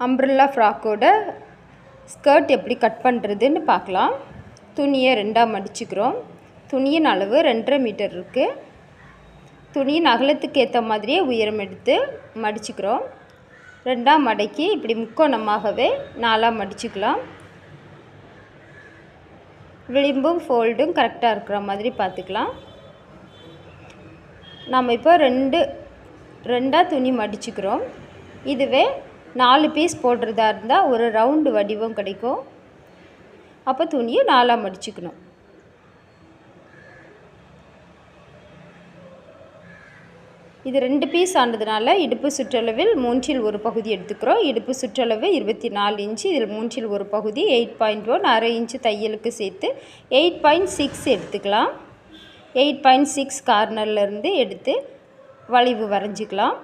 Umbrella ஃப்ராக்கோட skirt எப்படி cut பண்ணுறதுன்னு பார்க்கலாம். துணியை ரெண்டாக மடிச்சுக்கிறோம். துணியின் அளவு 2.5 மீட்டர் இருக்குது. துணியின் அகலத்துக்கு ஏற்ற மாதிரியே உயரம் எடுத்து மடிச்சுக்கிறோம். ரெண்டாக மடக்கி இப்படி முக்கோணமாகவே 4ஆக மடிச்சுக்கலாம். விளிம்பும் ஃபோல்டும் கரெக்டாக இருக்கிற மாதிரி பார்த்துக்கலாம். நம்ம இப்போ ரெண்டாக துணி மடிச்சுக்கிறோம். இதுவே 4 பீஸ் போடுறதா இருந்தால் ஒரு ரவுண்டு வடிவம் கிடைக்கும். அப்போ துணியை 4ஆக மடிச்சுக்கணும். இது 2 பீஸ் ஆனதுனால இடுப்பு சுற்றளவில் 1/3 பகுதி எடுத்துக்கிறோம். இடுப்பு சுற்றளவு 24 இன்ச்சு. இதில் 1/3 பகுதி 8.1 அரை இன்ச்சு தையலுக்கு சேர்த்து 8.6 எடுத்துக்கலாம். 8.6 கார்னர்லேருந்து எடுத்து வளைவு வரைஞ்சிக்கலாம்.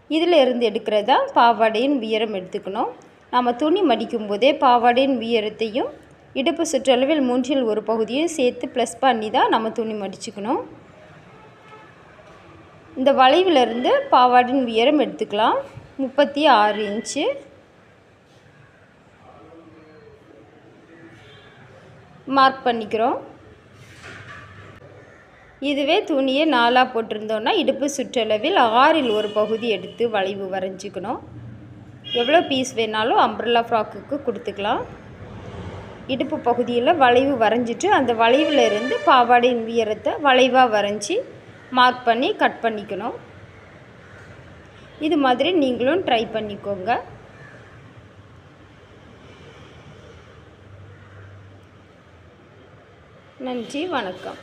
இதில் இருந்து எடுக்கிறதா பாவாடையின் உயரம் எடுத்துக்கணும். நம்ம துணி மடிக்கும் போதே பாவாடையின் உயரத்தையும் இடுப்பு சுற்றளவில் 1/3 பகுதியும் சேர்த்து ப்ளஸ் பண்ணி தான் நம்ம துணி மடிச்சுக்கணும். இந்த வளைவிலிருந்து பாவாடையின் உயரம் எடுத்துக்கலாம். 36 இன்ச்சு. மார்க் பண்ணிக்கிறோம். இதுவே துணியை 4ஆக போட்டிருந்தோன்னா இடுப்பு சுற்றளவில் 6/1 பகுதி எடுத்து வளைவு வரைஞ்சிக்கணும். எவ்வளோ பீஸ் வேணாலும் அம்ப்ரெல்லா ஃப்ராக்குக்கு கொடுத்துக்கலாம். இடுப்பு பகுதியில் வளைவு வரைஞ்சிட்டு அந்த வளைவில் இருந்து பாவாடையின் உயரத்தை வளைவாக வரைஞ்சி மார்க் பண்ணி கட் பண்ணிக்கணும். இது மாதிரி நீங்களும் ட்ரை பண்ணிக்கோங்க. நன்றி, வணக்கம்.